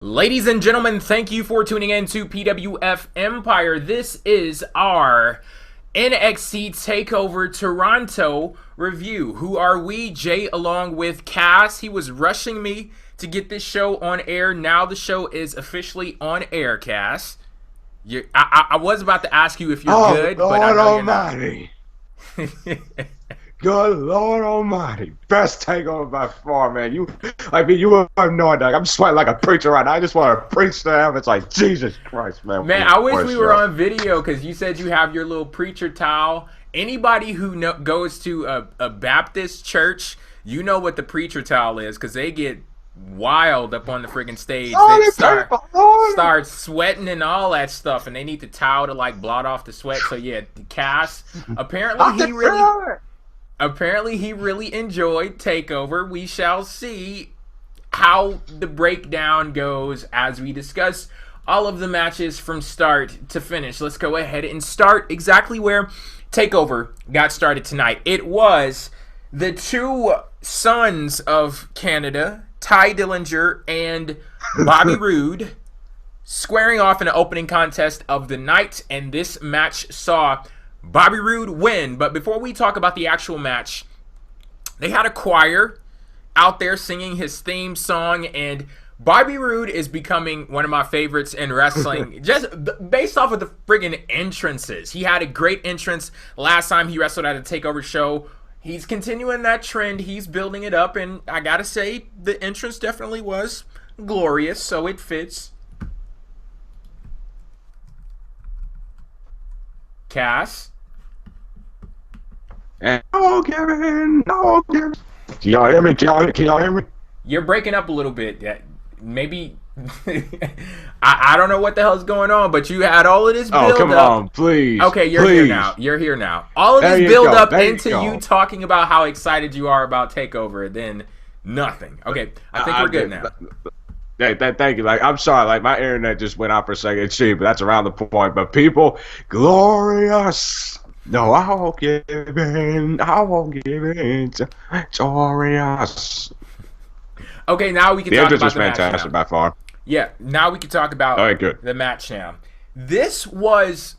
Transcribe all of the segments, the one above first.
Ladies and gentlemen, thank you for tuning in to PWF Empire. This is our NXT TakeOver Toronto review. Who are we? Jay along with Cass. He was rushing me to get this show on air. Now the show is officially on air, Cass. I was about to ask you if you're good, but I know Almighty. you're not. Good Lord Almighty. Best takeover by far, man. You have no idea. I'm sweating like a preacher right now. I just want to preach to them. It's like, Jesus Christ, man. Man, I wish we were on video because you said you have your little preacher towel. Anybody who goes to a Baptist church, you know what the preacher towel is because they get wild up on the friggin' stage. They start sweating and all that stuff, and they need the towel to like blot off the sweat. So yeah, Cass, apparently he really enjoyed TakeOver. We shall see how the breakdown goes as we discuss all of the matches from start to finish. Let's go ahead and start exactly where TakeOver got started tonight. It was the two sons of Canada, Tye Dillinger and Bobby Roode, squaring off in an opening contest of the night, and this match saw Bobby Roode win. But before we talk about the actual match, they had a choir out there singing his theme song, and Bobby Roode is becoming one of my favorites in wrestling just based off of the friggin' entrances. He had a great entrance last time he wrestled at a TakeOver show. He's continuing that trend. He's building it up, and I gotta say, the entrance definitely was glorious, so it fits. Cass? And no giving. Can y'all hear me? Can y'all hear me? You're breaking up a little bit. Maybe I don't know what the hell's going on, but you had all of this build up. Oh, come on, please. Okay, you're here now. You're here now. All of this build up into you talking about how excited you are about TakeOver, then nothing. Okay, I think we're good now. Thank you. Like, I'm sorry. Like, my internet just went out for a second. But that's around the point. But people, glorious. No, I won't give in. I won't give in. Glorious. Okay, now we can talk about the match. The entrance was fantastic by far. Yeah, now we can talk about the match now. This was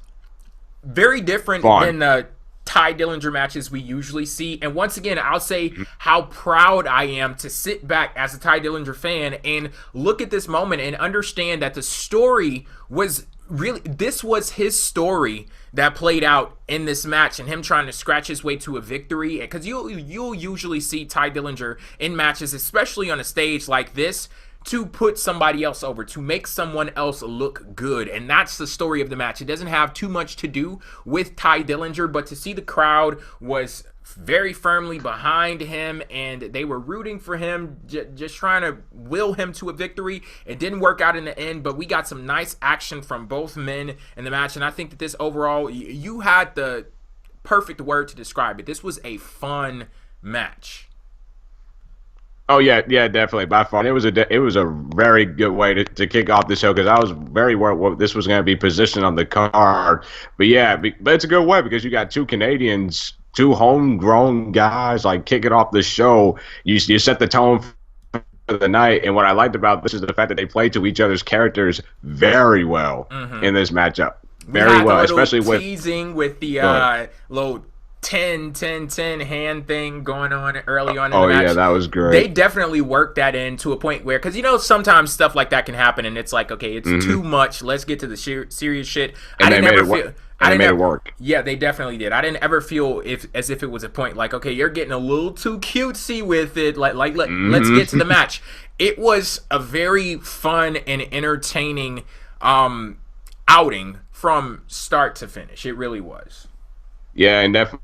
very different than the Tye Dillinger matches we usually see. And once again, I'll say how proud I am to sit back as a Tye Dillinger fan and look at this moment and understand that the story was really, this was his story that played out in this match and him trying to scratch his way to a victory. Because you'll usually see Tye Dillinger in matches, especially on a stage like this, to put somebody else over, to make someone else look good. And that's the story of the match. It doesn't have too much to do with Tye Dillinger, but to see the crowd was very firmly behind him and they were rooting for him, just trying to will him to a victory. It didn't work out in the end, but we got some nice action from both men in the match. And I think that this overall, you had the perfect word to describe it. This was a fun match. Oh yeah, definitely by far. It was a very good way to kick off the show because I was very worried what this was going to be positioned on the card. But yeah, but it's a good way because you got two Canadians, two homegrown guys, like kicking off the show. You set the tone for the night, and what I liked about this is the fact that they played to each other's characters very well in this matchup. Very well, especially with teasing with the little 10-10-10 hand thing going on early on in the match. Yeah, that was great. They definitely worked that in to a point where, because sometimes stuff like that can happen and it's like, okay, it's too much, let's get to the serious shit. And they made it work. Yeah, they definitely did. I didn't ever feel as if it was a point like, okay, you're getting a little too cutesy with it, let's get to the match. It was a very fun and entertaining outing from start to finish. It really was. Yeah, and definitely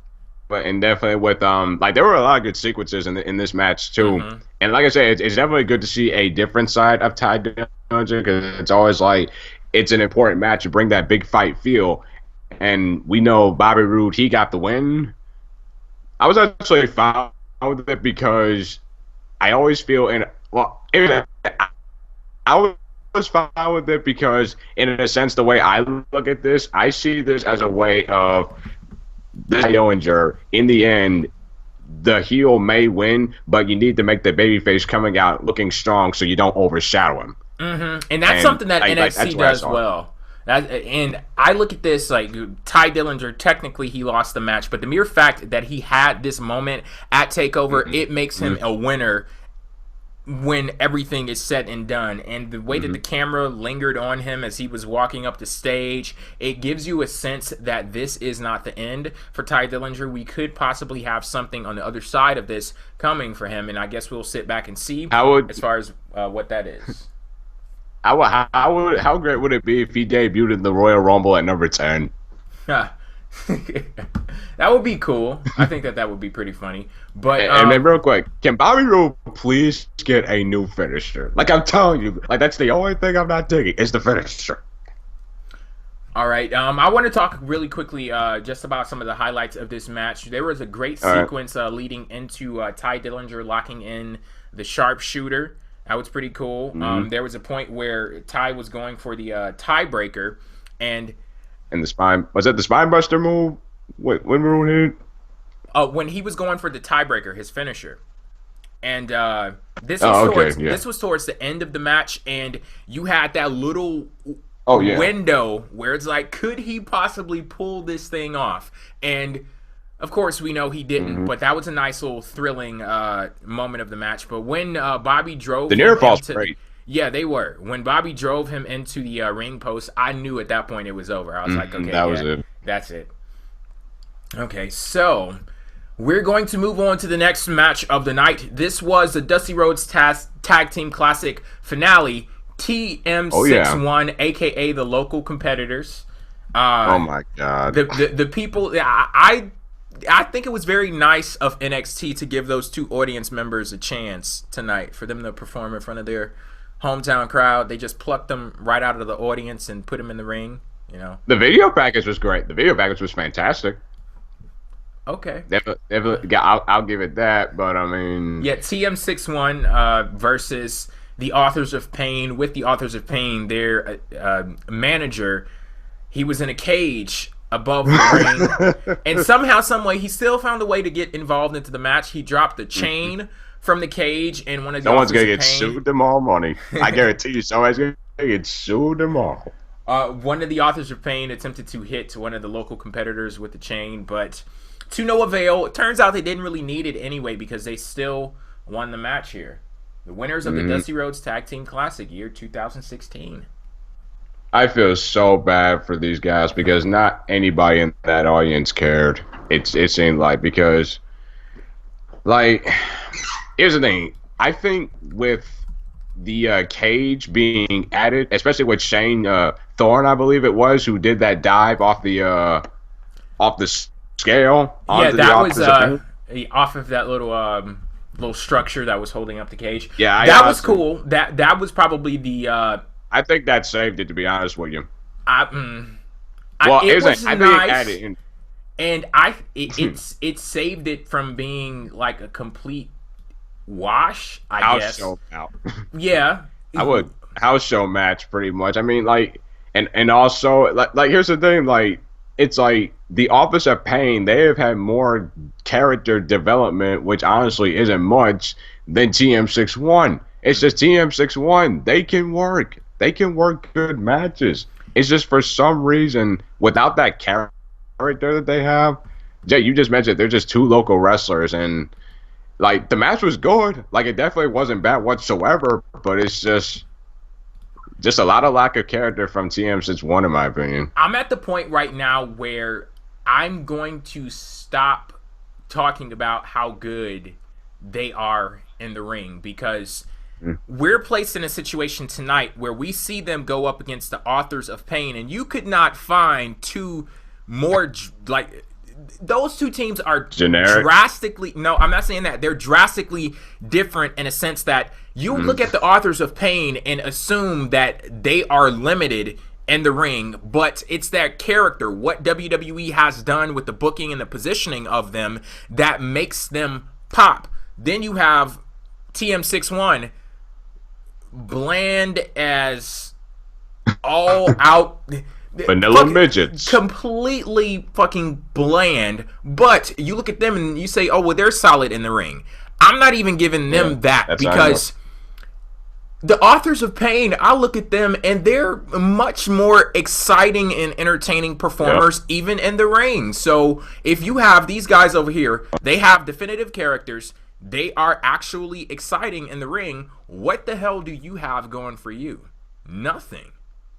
with like there were a lot of good sequences in this match too. And like I said, it's definitely good to see a different side of Tye Dillinger because it's always like it's an important match to bring that big fight feel. And we know Bobby Roode, he got the win. I was actually fine with it because I always feel I was fine with it because in a sense the way I look at this, I see this as a way of Tye Dillinger, in the end, the heel may win, but you need to make the babyface coming out looking strong so you don't overshadow him. And that's something that NXT does well. And I look at this like Tye Dillinger, technically he lost the match, but the mere fact that he had this moment at TakeOver, it makes him a winner when everything is said and done. And the way that the camera lingered on him as he was walking up the stage, it gives you a sense that this is not the end for Tye Dillinger. We could possibly have something on the other side of this coming for him, and I guess we'll sit back and see as far as what that is. How great would it be if he debuted in the Royal Rumble at number 10? That would be cool. I think that would be pretty funny. But and then real quick, can Bobby Roode please get a new finisher? Like I'm telling you, like that's the only thing I'm not digging is the finisher. All right. I want to talk really quickly just about some of the highlights of this match. There was a great sequence leading into Tye Dillinger locking in the sharpshooter. That was pretty cool. There was a point where Tye was going for the tiebreaker, and the spine, was that the spine buster move? When Roode hit? When he was going for the tiebreaker, his finisher. And this was towards the end of the match, and you had that little window where it's like, could he possibly pull this thing off? And of course, we know he didn't, but that was a nice little thrilling moment of the match. But when Bobby drove the near falls great. Yeah, they were. When Bobby drove him into the ring post, I knew at that point it was over. I was like, okay, that was it. That's it. Okay, so we're going to move on to the next match of the night. This was the Dusty Rhodes Tag Team Classic finale. TM61, a.k.a. the local competitors. Oh, my God. The people... I think it was very nice of NXT to give those two audience members a chance tonight for them to perform in front of their hometown crowd. They just plucked them right out of the audience and put them in the ring. You know, the video package was great. The video package was fantastic. Okay, definitely, I'll give it that. But I mean, yeah, TM61 versus the Authors of Pain. With the Authors of Pain, their manager, he was in a cage above the ring, and somehow, some way, he still found a way to get involved into the match. He dropped the chain from the cage, and one of the someone's gonna get sued tomorrow morning. I guarantee you, someone's gonna get sued tomorrow. One of the Authors of Pain attempted to hit one of the local competitors with the chain, but to no avail. It turns out they didn't really need it anyway because they still won the match here. The winners of the Dusty Rhodes Tag Team Classic year 2016. I feel so bad for these guys because not anybody in that audience cared. It seemed like, because, like, here's the thing. I think with the cage being added, especially with Shane Thorne, I believe it was, who did that dive off the scale. Yeah, that was off of that little structure that was holding up the cage. Yeah, that was cool. That was probably the. I think that saved it, to be honest with you. It was nice, and it saved it from being like a complete wash, I guess. House show out. Yeah. I would house show match pretty much. I mean, like, and also like here's the thing, like, it's like the Authors of Pain, they have had more character development, which honestly isn't much, than TM61. It's just TM61. They can work. They can work good matches. It's just for some reason, without that character that they have, Jay, you just mentioned they're just two local wrestlers, and like the match was good. Like, it definitely wasn't bad whatsoever, but it's just a lot of lack of character from TM61, in my opinion. I'm at the point right now where I'm going to stop talking about how good they are in the ring, because we're placed in a situation tonight where we see them go up against the Authors of Pain, and you could not find two more, like, those two teams are generic. Drastically, no, I'm not saying that. They're drastically different in a sense that you look at the Authors of Pain and assume that they are limited in the ring, but it's their character, what WWE has done with the booking and the positioning of them, that makes them pop. Then you have TM61, bland as all out vanilla midgets, completely fucking bland. But you look at them and you say, oh well, they're solid in the ring. I'm not even giving them that, because The Authors of Pain, I look at them and they're much more exciting and entertaining performers, even in the ring. So if you have these guys over here, they have definitive characters. They are actually exciting in the ring. What the hell do you have going for you? Nothing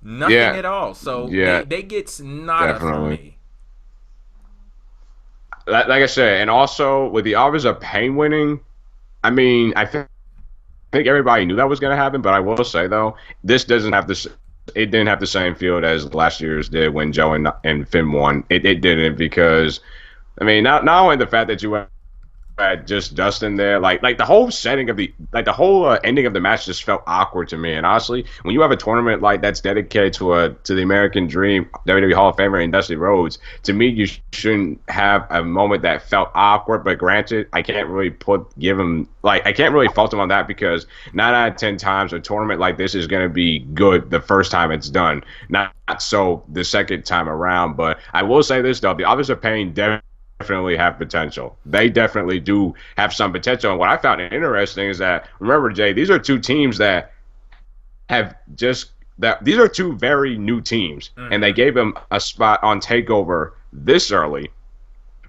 at all. So they get nada from me. Like I said, and also with the Authors of Pain winning, I mean, I think everybody knew that was going to happen, but I will say though, this doesn't have this. It didn't have the same field as last year's did when Joe and Finn won. It didn't, because I mean, not only the fact that you had just Dustin there, like the whole setting of the ending of the match just felt awkward to me. And honestly, when you have a tournament like that's dedicated to the American Dream, WWE Hall of Famer and Dusty Rhodes, to me you shouldn't have a moment that felt awkward. But granted, I can't really fault him on that, because 9 out of 10 times a tournament like this is going to be good the first time it's done, not so the second time around. But I will say this though, the Authors of Pain definitely have potential. They definitely do have some potential. And what I found interesting is that, remember, Jay, these are two teams that have these are two very new teams, and they gave them a spot on TakeOver this early.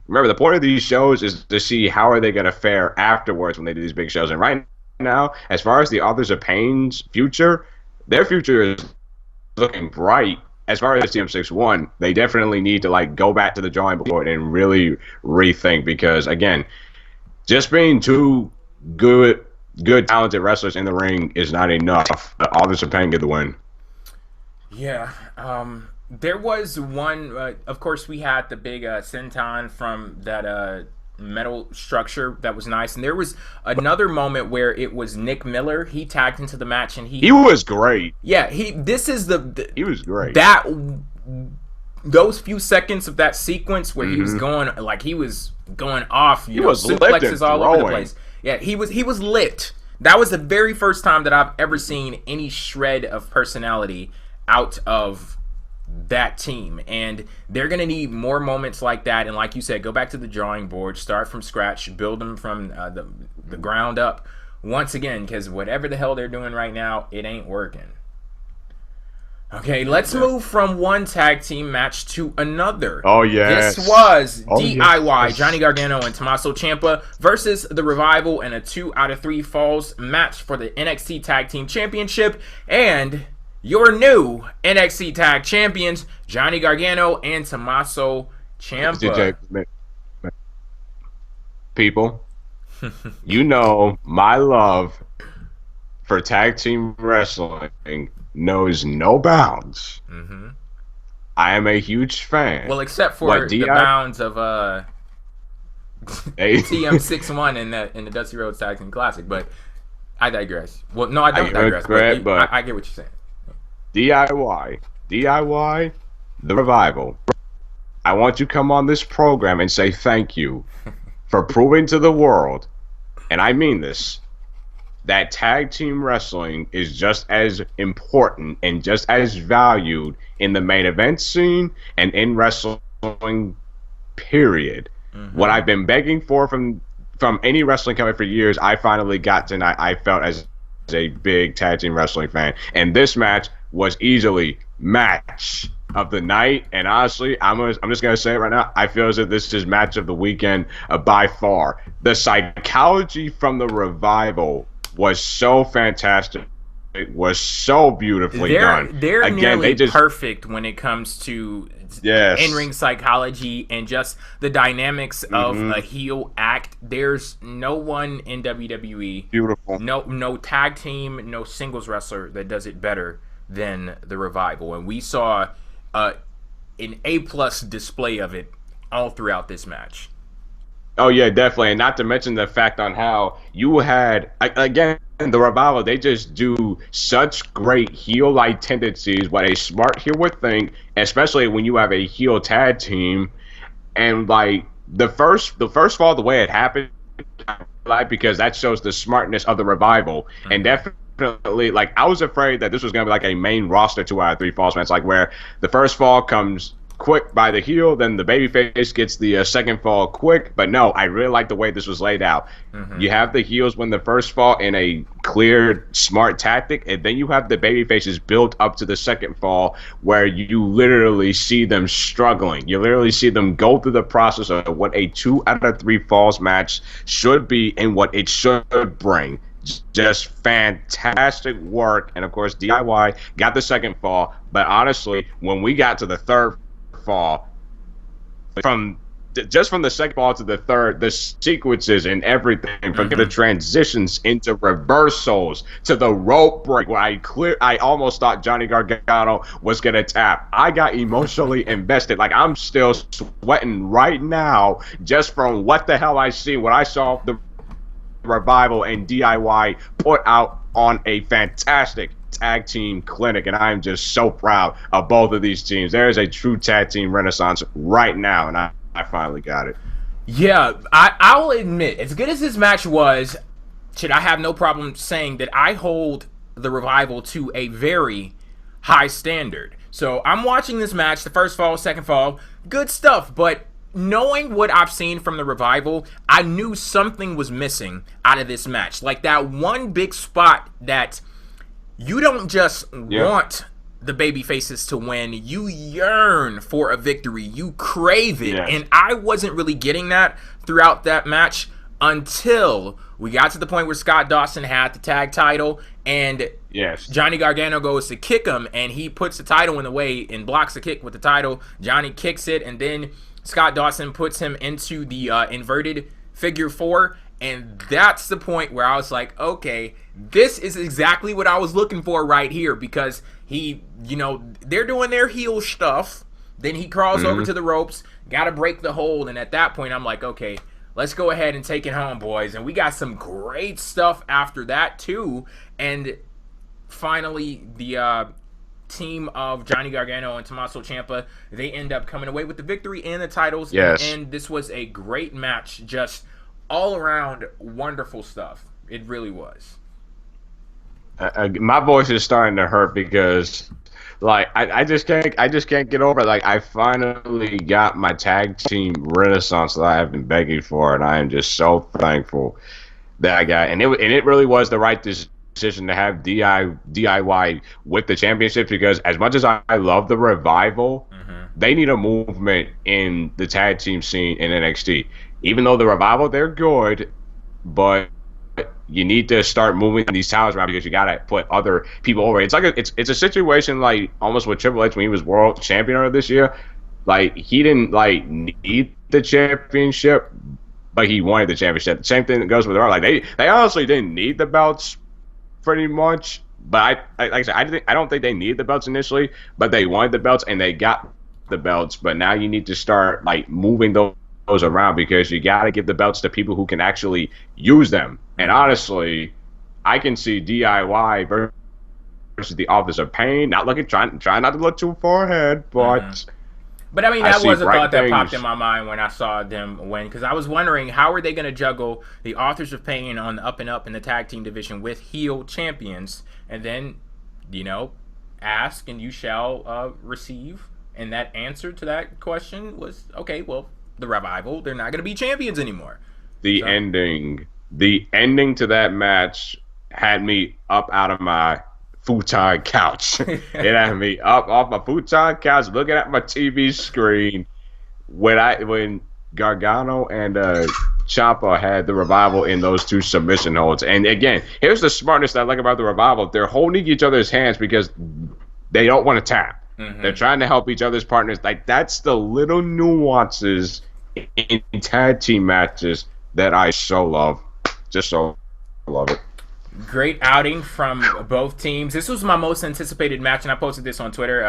Remember, the point of these shows is to see how are they going to fare afterwards when they do these big shows. And right now, as far as the Authors of Pain's future, their future is looking bright. As far as TM6-1, they definitely need to go back to the drawing board and really rethink, because again, just being two good talented wrestlers in the ring is not enough. The Authors of Pain get the win. Yeah, there was one. Of course, we had the big senton from that metal structure that was nice, and there was another moment where it was Nick Miller. He tagged into the match, and he was great. Yeah, he was great. Those few seconds of that sequence where he was going off, suplexes all over the place. Yeah, he was lit. That was the very first time that I've ever seen any shred of personality out of that team, and they're gonna need more moments like that. And like you said, go back to the drawing board, start from scratch, build them from the ground up once again, because whatever the hell they're doing right now, it ain't working. Okay, let's move from one tag team match to another. Oh yeah, this was DIY Johnny Gargano and Tommaso Ciampa versus the Revival in a 2 out of 3 falls match for the NXT Tag Team Championship, and your new NXT Tag Champions, Johnny Gargano and Tommaso Ciampa. People, you know my love for tag team wrestling knows no bounds. I am a huge fan. Well, except for the bounds of TM6-1 in the Dusty Rhodes Tag Team Classic, but I digress. Well, no, I don't digress, but I get what you're saying. DIY, the Revival. I want to come on this program and say thank you for proving to the world, and I mean this, that tag team wrestling is just as important and just as valued in the main event scene and in wrestling, period. What I've been begging for from any wrestling company for years, I finally got tonight. I felt as a big tag team wrestling fan, and this match was easily match of the night. And honestly, I'm just gonna say it right now, I feel as if this is match of the weekend by far. The psychology from the Revival was so fantastic. It was so beautifully done. They're again, nearly perfect when it comes to in-ring psychology and just the dynamics of a heel act. There's no one in WWE, no tag team, no singles wrestler that does it better than the Revival. And we saw an A+ display of it all throughout this match. Oh yeah, definitely, and not to mention the fact on how you had, again, the Revival, they just do such great heel-like tendencies, what a smart heel would think, especially when you have a heel tag team. And the first fall, the way it happened, because that shows the smartness of the Revival. And definitely, I was afraid that this was gonna be a main roster 2 out of 3 falls match, where the first fall comes quick by the heel, then the babyface gets the second fall quick. But no, I really like the way this was laid out. You have the heels win the first fall in a clear, smart tactic, and then you have the babyfaces build up to the second fall where you literally see them struggling. You literally see them go through the process of what a 2 out of 3 falls match should be and what it should bring. Just fantastic work. And of course, DIY got the second fall. But honestly, when we got to the third fall, from the second fall to the third, the sequences and everything, from the transitions into reversals to the rope break, where I almost thought Johnny Gargano was gonna tap. I got emotionally invested. Like, I'm still sweating right now just from what the hell I see when I saw the Revival and DIY put out on a fantastic tag team clinic, and I'm just so proud of both of these teams. There is a true tag team renaissance right now, and I finally got it. Yeah, I will admit, as good as this match was, I have no problem saying that I hold the Revival to a very high standard. So I'm watching this match, the first fall, second fall, good stuff, but knowing what I've seen from the Revival, I knew something was missing out of this match. Like that one big spot that you don't just want the baby faces to win, you yearn for a victory, you crave it. And I wasn't really getting that throughout that match until we got to the point where Scott Dawson had the tag title, and Johnny Gargano goes to kick him, and he puts the title in the way and blocks the kick with the title. Johnny kicks it, and then Scott Dawson puts him into the inverted figure 4, and that's the point where I was like, okay, this is exactly what I was looking for right here, because he, they're doing their heel stuff, then he crawls over to the ropes, gotta break the hold, and at that point I'm like, okay, let's go ahead and take it home, boys. And we got some great stuff after that too, and finally the team of Johnny Gargano and Tommaso Ciampa, they end up coming away with the victory and the titles. And this was a great match, just all around wonderful stuff. It really was. My voice is starting to hurt because, like, I just can't get over it. Like, I finally got my tag team renaissance that I have been begging for, and I am just so thankful that I got. And it really was the right decision to have DIY with the championship, because as much as I love the Revival, they need a movement in the tag team scene in NXT. Even though the Revival, they're good, but you need to start moving these towers around, because you gotta put other people over. It's like it's a situation like almost with Triple H when he was world champion earlier this year. Like, he didn't need the championship, but he wanted the championship. The same thing that goes with Raw. Like, they honestly didn't need the belts pretty much, but like I said, I don't think they needed the belts initially, but they wanted the belts and they got the belts. But now you need to start moving those around, because you got to give the belts to people who can actually use them. And honestly, I can see DIY versus the Office of Pain. Trying not to look too far ahead, but But I mean, that was a thought that popped in my mind when I saw them win, because I was wondering, how are they going to juggle the Authors of Pain on the up and up in the tag team division with heel champions, and then, ask and you shall receive. And that answer to that question was, okay, well, the Revival, they're not going to be champions anymore. The ending to that match had me up out of my futon couch. It had me up off my futon couch, looking at my TV screen when Gargano and Ciampa had the Revival in those 2 submission holds. And again, here's the smartness that I like about the Revival: they're holding each other's hands because they don't want to tap. They're trying to help each other's partners. Like, that's the little nuances in tag team matches that I so love. Just so love it. Great outing from both teams. This was my most anticipated match, and I posted this on Twitter.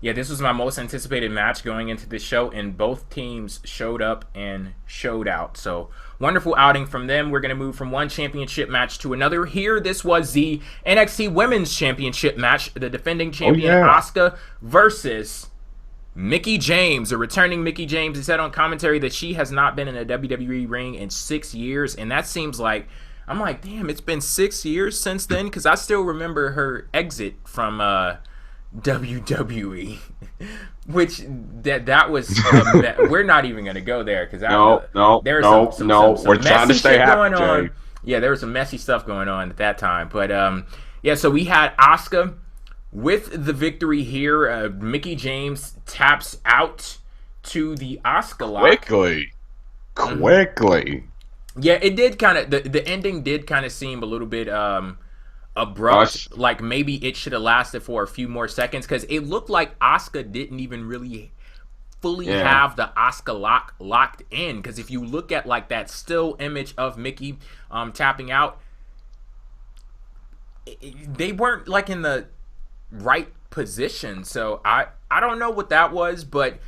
Yeah, this was my most anticipated match going into this show, and both teams showed up and showed out. So, wonderful outing from them. We're going to move from one championship match to another. Here, this was the NXT Women's Championship match. The defending champion, Asuka, versus Mickie James, a returning Mickie James. He said on commentary that she has not been in a WWE ring in 6 years, and that seems like, I'm like, damn, it's been 6 years since then, because I still remember her exit from WWE, which that was we're not even gonna go there because we're trying to stay happy, Jay. Yeah, there was some messy stuff going on at that time, but yeah. So we had Asuka with the victory here. Mickie James taps out to the Asuka lock quickly. Yeah, it did kind of the ending did kind of seem a little bit abrupt. Like maybe it should have lasted for a few more seconds because it looked like Asuka didn't even really fully have the Asuka lock locked in. Because if you look at like that still image of Mickie tapping out, they weren't like in the right position. So I don't know what that was, but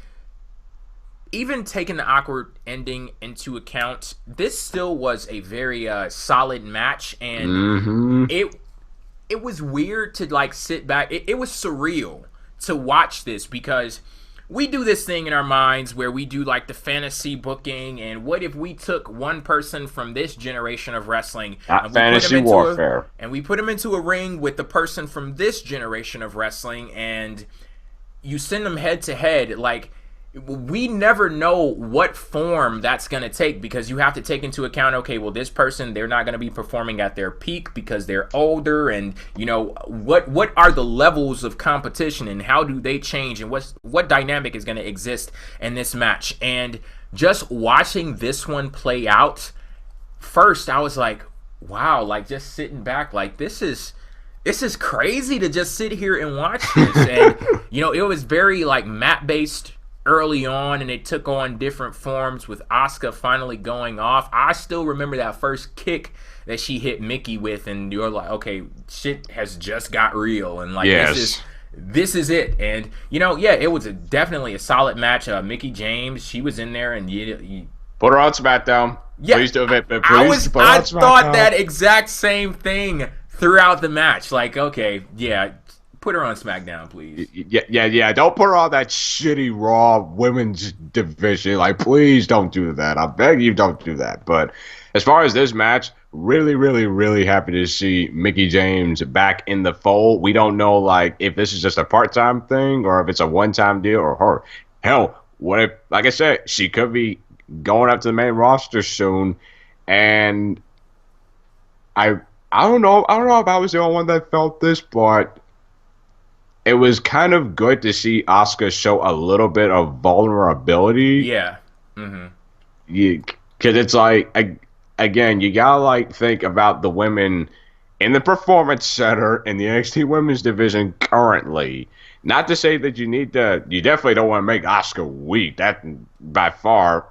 even taking the awkward ending into account, this still was a very solid match, and it was weird to like sit back. It was surreal to watch this because we do this thing in our minds where we do like the fantasy booking, and what if we took one person from this generation of wrestling, and fantasy warfare, and we put him into a ring with the person from this generation of wrestling, and you send them head to head, like. We never know what form that's going to take because you have to take into account, okay, well, this person, they're not going to be performing at their peak because they're older, and, you know, what are the levels of competition and how do they change, and what dynamic is going to exist in this match. And just watching this one play out, first I was like, wow, like just sitting back, like this is crazy to just sit here and watch this. And, you know, it was very like mat-based early on, and it took on different forms with Asuka finally going off. I still remember that first kick that she hit Mickie with, and you're like, okay, shit has just got real, and like this is it. And you know, yeah, it was definitely a solid match. Mickie James, she was in there, and you put her on SmackDown. Yeah, please do it. I thought that exact same thing throughout the match. Like, okay, yeah. Put her on SmackDown, please. Yeah. Don't put her on that shitty Raw women's division. Like, please don't do that. I beg you, don't do that. But as far as this match, really, really, really happy to see Mickie James back in the fold. We don't know, like, if this is just a part-time thing or if it's a one-time deal or her. Hell, what if, like I said, she could be going up to the main roster soon. And I don't know if I was the only one that felt this, but it was kind of good to see Asuka show a little bit of vulnerability. Yeah. Because it's like, again, you gotta like think about the women in the Performance Center in the NXT Women's Division currently. Not to say that you definitely don't want to make Asuka weak, that by far.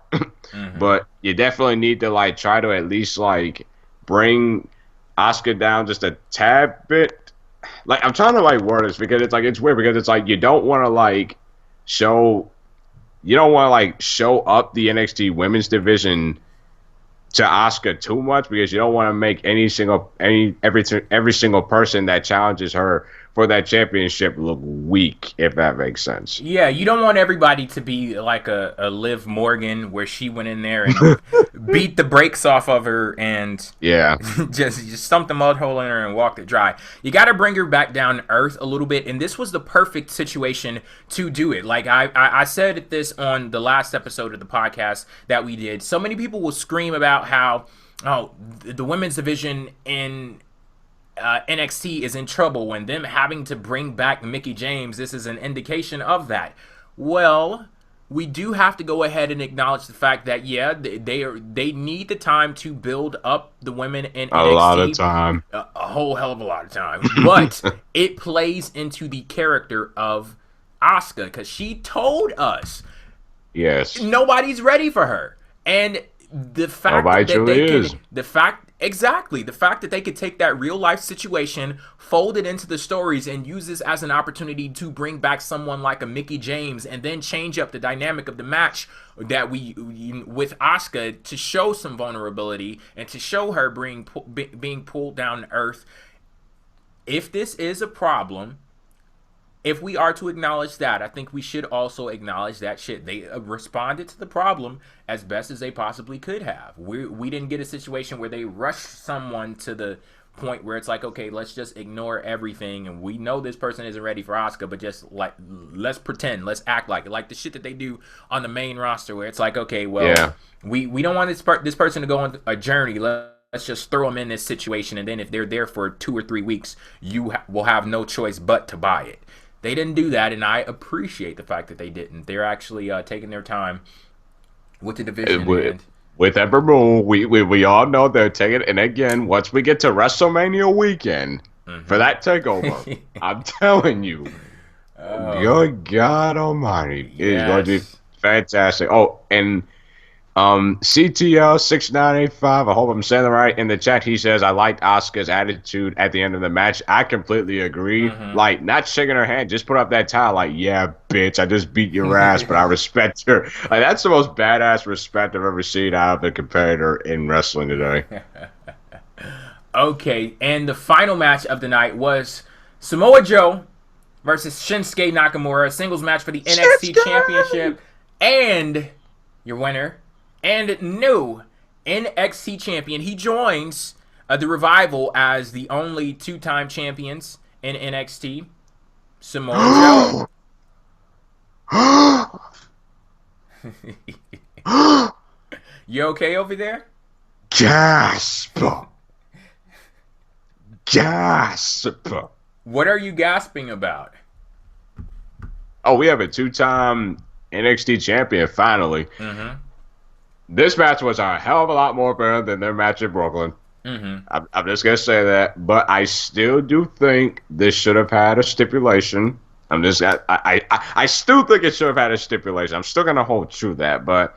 But you definitely need to like try to at least like bring Asuka down just a tad bit. Like, I'm trying to like word this because it's like it's weird because it's like you don't want to show up the NXT Women's Division to Asuka too much because you don't want to make every single person that challenges her for that championship look weak, if that makes sense. Yeah, you don't want everybody to be like a Liv Morgan where she went in there and beat the brakes off of her and just stumped the mud hole in her and walked it dry. You got to bring her back down to earth a little bit, and this was the perfect situation to do it. Like I said this on the last episode of the podcast that we did. So many people will scream about how the women's division in NXT is in trouble when them having to bring back Mickie James. This is an indication of that. Well, we do have to go ahead and acknowledge the fact that they need the time to build up the women in NXT. A lot of time. A whole hell of a lot of time. But it plays into the character of Asuka because she told us nobody's ready for her. And the fact the fact that they could take that real life situation, fold it into the stories, and use this as an opportunity to bring back someone like a Mickie James, and then change up the dynamic of the match that with Asuka to show some vulnerability and to show her being pulled down to earth. If this is a problem, if we are to acknowledge that, I think we should also acknowledge that they responded to the problem as best as they possibly could have. We didn't get a situation where they rushed someone to the point where it's like, okay, let's just ignore everything, and we know this person isn't ready for Asuka, but just like let's pretend, let's act like it, like the shit that they do on the main roster, where it's like, okay, well, we don't want this person to go on a journey. Let's just throw them in this situation, and then if they're there for 2 or 3 weeks, you will have no choice but to buy it. They didn't do that, and I appreciate the fact that they didn't. They're actually taking their time with the division. With every move, we all know they're taking it. And again, once we get to WrestleMania weekend for that takeover, I'm telling you, good God Almighty, it is going to be fantastic. Oh, and CTL6985, I hope I'm saying that right, in the chat, he says, I liked Asuka's attitude at the end of the match. I completely agree. Like, not shaking her hand, just put up that towel like, yeah, bitch, I just beat your ass, but I respect her. Like, that's the most badass respect I've ever seen out of a competitor in wrestling today. Okay, and the final match of the night was Samoa Joe versus Shinsuke Nakamura, a singles match for the NXT Championship, and your winner and new NXT champion. He joins the Revival as the only 2-time champions in NXT, Samoa Joe. You okay over there? Gasp! Gasp! What are you gasping about? Oh, we have a 2-time NXT champion finally. This match was a hell of a lot more better than their match in Brooklyn. I'm just gonna say that, but I still do think this should have had a stipulation. I still think it should have had a stipulation. I'm still gonna hold true to that, but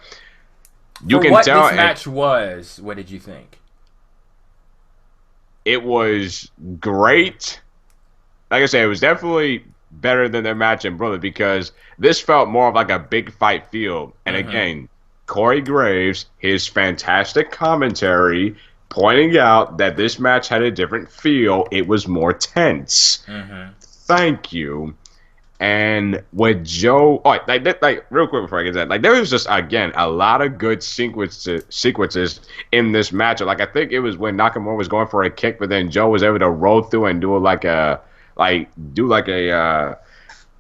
you can tell what this match was. What did you think? It was great. Like I said, it was definitely better than their match in Brooklyn because this felt more of like a big fight feel. And again, Corey Graves, his fantastic commentary pointing out that this match had a different feel. It was more tense. Thank you. And with Joe, like real quick before I get to that, like there was just again a lot of good sequences in this match. Like I think it was when Nakamura was going for a kick, but then Joe was able to roll through and do a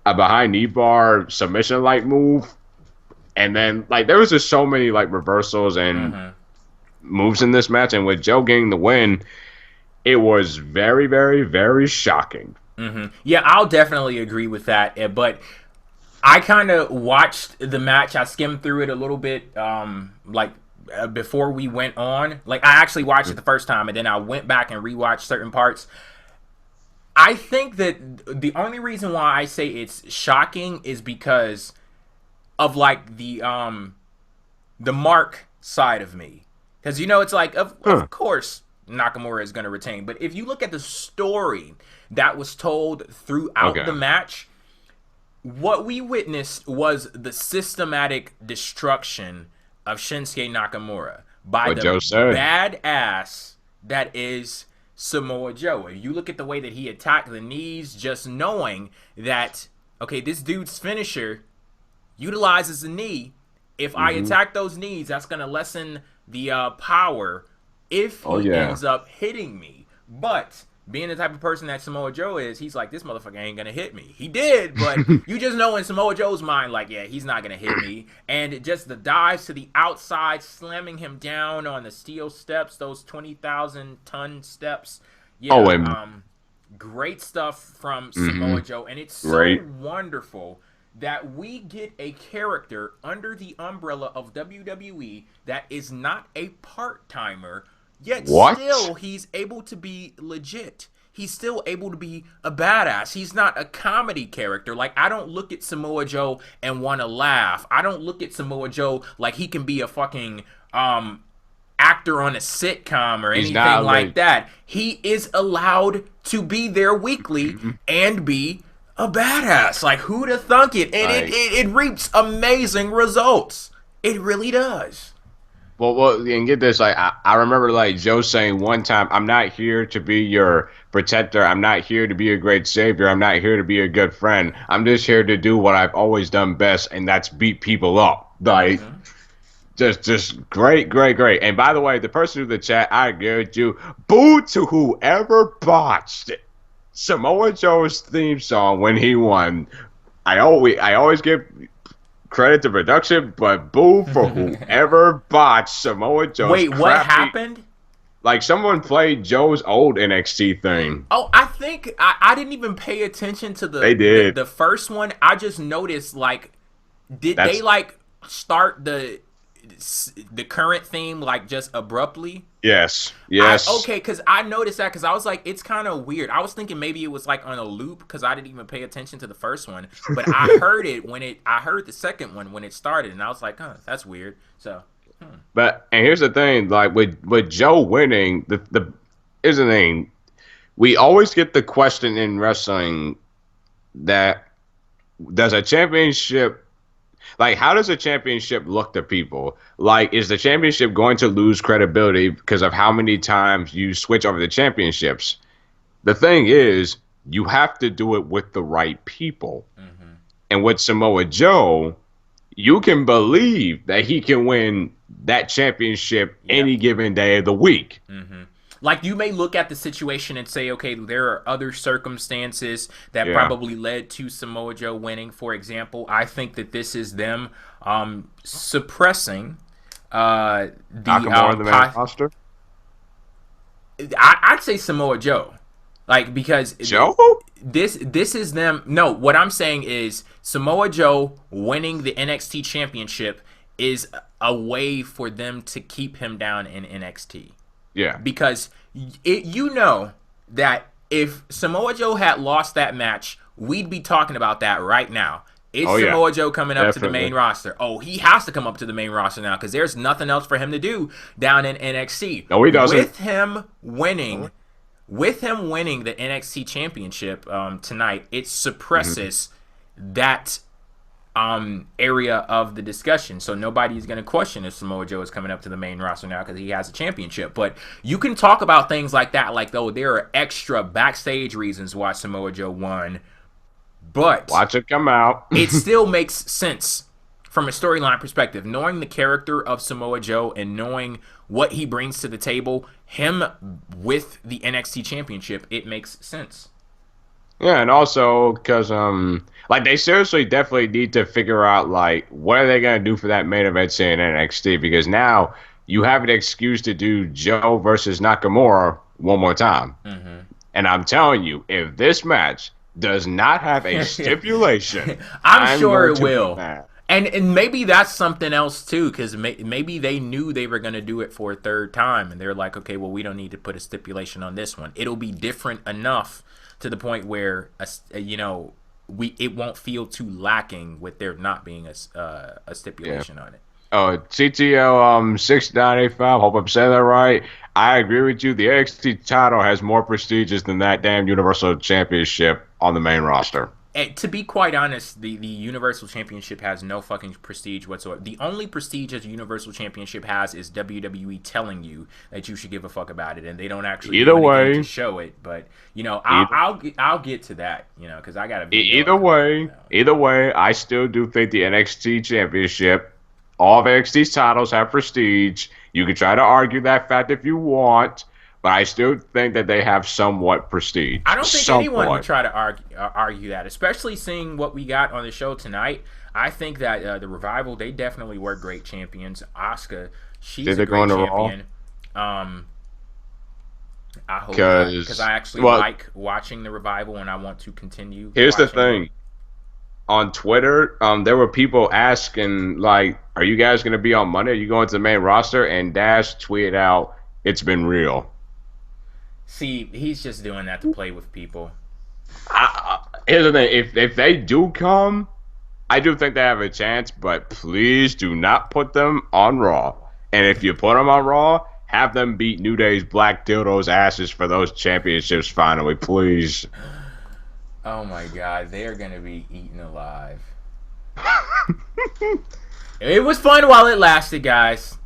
behind knee bar submission like move. And then, like, there was just so many, like, reversals and moves in this match. And with Joe getting the win, it was very, very, very shocking. Yeah, I'll definitely agree with that. But I kind of watched the match. I skimmed through it a little bit, before we went on. Like, I actually watched it the first time, and then I went back and rewatched certain parts. I think that the only reason why I say it's shocking is because of like the Mark side of me, because it's like of course Nakamura is going to retain, but if you look at the story that was told throughout the match, what we witnessed was the systematic destruction of Shinsuke Nakamura by the badass that is Samoa Joe. If you look at the way that he attacked the knees, just knowing that okay, this dude's finisher utilizes the knee. If I attack those knees, that's going to lessen the power if he ends up hitting me. But being the type of person that Samoa Joe is, he's like, this motherfucker ain't going to hit me. He did, but you just know in Samoa Joe's mind, like, yeah, he's not going to hit me. And just the dives to the outside, slamming him down on the steel steps, those 20,000-ton steps. Yeah, great stuff from Samoa Joe. And it's so wonderful that we get a character under the umbrella of WWE that is not a part-timer, yet still he's able to be legit. He's still able to be a badass. He's not a comedy character. Like, I don't look at Samoa Joe and want to laugh. I don't look at Samoa Joe like he can be a fucking actor on a sitcom or anything like that. He is allowed to be there weekly and be a badass. Like, who'd have thunk it? And it reaps amazing results. It really does. Well, and get this. Like, I remember, like, Joe saying one time, I'm not here to be your protector. I'm not here to be a great savior. I'm not here to be a good friend. I'm just here to do what I've always done best, and that's beat people up. Like, just great. And by the way, the person in the chat, I agree with you. Boo to whoever botched Samoa Joe's theme song when he won. I always give credit to production, but boo for whoever botched Samoa Joe's. Wait, what happened? Like someone played Joe's old NXT thing. Oh, I think I didn't even pay attention to the first one. I just noticed like they like start the current theme like just abruptly. Yes. Okay, because I noticed that because I was like, it's kind of weird. I was thinking maybe it was like on a loop because I didn't even pay attention to the first one, but I heard it I heard the second one when it started, and I was like, huh, that's weird. So. But and here's the thing, like with Joe winning, here's the thing, we always get the question in wrestling that does a championship, like how does a championship look to people? Like is the championship going to lose credibility because of how many times you switch over the championships? The thing is, you have to do it with the right people. Mm-hmm. And with Samoa Joe, you can believe that he can win that championship any given day of the week. Mm-hmm. Like you may look at the situation and say, okay, there are other circumstances that probably led to Samoa Joe winning. For example, I think that this is them suppressing the Nakamura the main roster. I'd say Samoa Joe, like because Joe. This is them. No, what I'm saying is Samoa Joe winning the NXT Championship is a way for them to keep him down in NXT. Yeah. Because you know that if Samoa Joe had lost that match, we'd be talking about that right now. Is Samoa Joe coming up to the main roster? Oh, he has to come up to the main roster now because there's nothing else for him to do down in NXT. No, he doesn't. With him winning the NXT Championship tonight, it suppresses that area of the discussion. So nobody's going to question if Samoa Joe is coming up to the main roster now because he has a championship. But you can talk about things like that, like, though, there are extra backstage reasons why Samoa Joe won. But watch it come out. It still makes sense from a storyline perspective. Knowing the character of Samoa Joe and knowing what he brings to the table, him with the NXT Championship, it makes sense. Yeah, and also because like they seriously definitely need to figure out like what are they gonna do for that main event in NXT, because now you have an excuse to do Joe versus Nakamura one more time. Mm-hmm. And I'm telling you, if this match does not have a stipulation, I'm sure it will. And maybe that's something else too, because maybe they knew they were going to do it for a third time, and they're like, okay, well, we don't need to put a stipulation on this one. It'll be different enough to the point where it won't feel too lacking with there not being a stipulation on it. Oh, CTL 6985. Hope I'm saying that right. I agree with you. The NXT title has more prestigious than that damn Universal Championship on the main roster. And to be quite honest, the Universal Championship has no fucking prestige whatsoever. The only prestige that the Universal Championship has is WWE telling you that you should give a fuck about it, and they don't actually do anything to show it. But I'll get to that, because I got a video. Either way, I still do think the NXT Championship, all of NXT's titles have prestige. You can try to argue that fact if you want, but I still think that they have somewhat prestige. I don't think anyone would try to argue that, especially seeing what we got on the show tonight. I think that the Revival, they definitely were great champions. Asuka, she's a great champion. I hope because I actually like watching the Revival, and I want to continue. Here's the thing. On Twitter, there were people asking, like, are you guys going to be on Monday? Are you going to the main roster? And Dash tweeted out, it's been real. See, he's just doing that to play with people. Here's the thing. If they do come, I do think they have a chance, but please do not put them on Raw. And if you put them on Raw, have them beat New Day's Black Dildo's asses for those championships finally, please. Oh my God, they are going to be eaten alive. It was fun while it lasted, guys.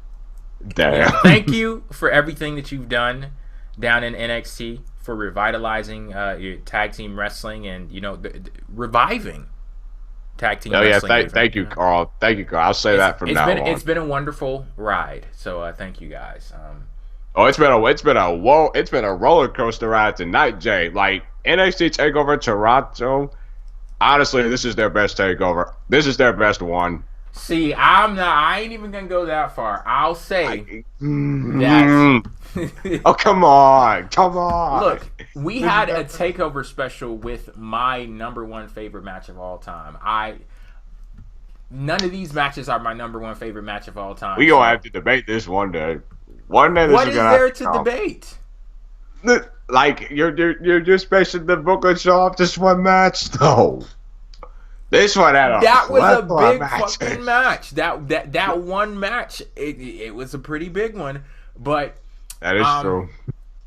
Damn. Thank you for everything that you've done down in NXT, for revitalizing your tag team wrestling and reviving Tag Team Wrestling. Oh yeah, thank you, Carl. Thank you, Carl. I'll say that from now on. It's been a wonderful ride. So thank you guys. It's been a roller coaster ride tonight, Jay. Like NXT TakeOver Toronto. Honestly, this is their best takeover. This is their best one. See, I ain't even gonna go that far. I'll say that. Oh, come on. Look, we had a takeover special with my #1 favorite match of all time. None of these matches are my #1 favorite match of all time. We gonna have to debate this one day. One day, what is there to debate? Like you're just basing the book on show off just one match, though. This one had that was a big fucking match. That one match, it was a pretty big one. But that is true.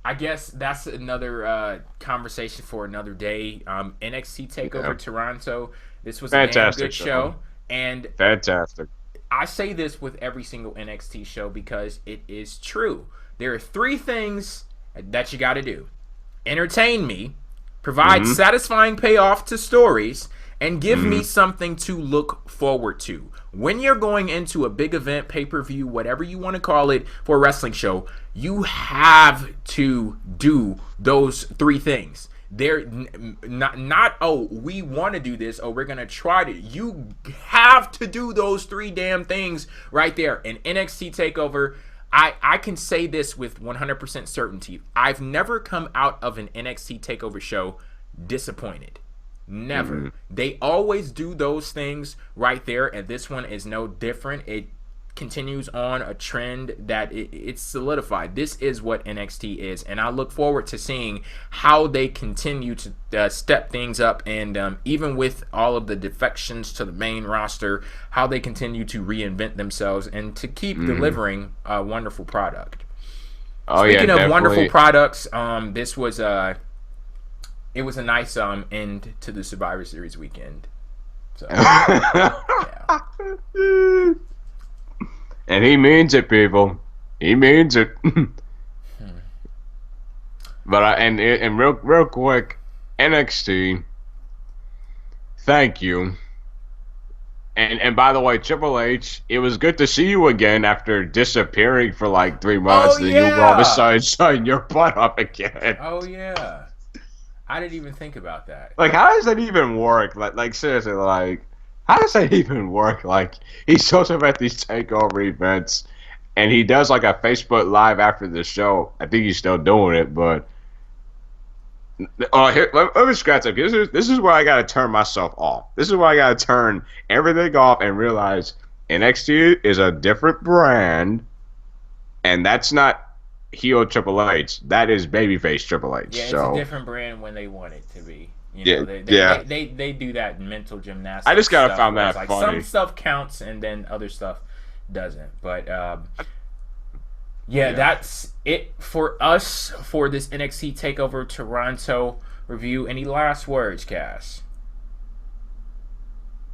I guess that's another conversation for another day. NXT TakeOver Toronto. This was a damn good show. And fantastic. I say this with every single NXT show because it is true. There are 3 things that you got to do: entertain me, provide satisfying payoff to stories, and give me something to look forward to. When you're going into a big event, pay-per-view, whatever you want to call it, for a wrestling show, you have to do those 3 things. They're not oh, we want to do this, oh, we're going to try to. You have to do those 3 damn things right there. In NXT TakeOver, I can say this with 100% certainty. I've never come out of an NXT TakeOver show disappointed. Never. They always do those things right there, and this one is no different. It continues on a trend that it's solidified. This is what NXT is, and I look forward to seeing how they continue to step things up, and even with all of the defections to the main roster, how they continue to reinvent themselves and to keep delivering a wonderful product. Speaking of wonderful products, this was it was a nice end to the Survivor Series weekend. So, yeah. And he means it, people. He means it. But and real quick, NXT. Thank you. And by the way, Triple H, it was good to see you again after disappearing for like 3 months. Oh, yeah. You all of a sudden showing your butt up again. Oh yeah. I didn't even think about that. Like, how does that even work? Like seriously, like, how does that even work? Like, he shows up at these takeover events, and he does like a Facebook Live after the show. I think he's still doing it, but here, let me scratch up. This is where I gotta turn myself off. This is where I gotta turn everything off and realize NXT is a different brand, and that's not heel Triple H. That is babyface Triple H. Yeah, it's a different brand when they want it to be. They do that mental gymnastics. I just gotta find that funny. Some stuff counts and then other stuff doesn't. But that's it for us for this NXT TakeOver Toronto review. Any last words, Cass?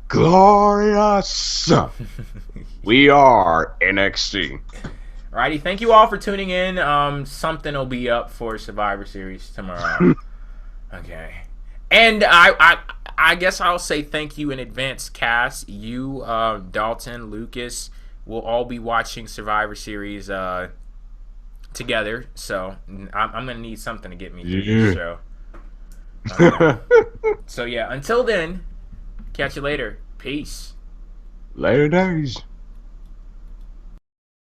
Glorious. We are NXT. Alrighty, thank you all for tuning in. Something will be up for Survivor Series tomorrow. Okay. And I guess I'll say thank you in advance, Cass. You, Dalton, Lucas will all be watching Survivor Series together. So I'm going to need something to get me through this show. Okay. So, yeah, until then, catch you later. Peace. Later days.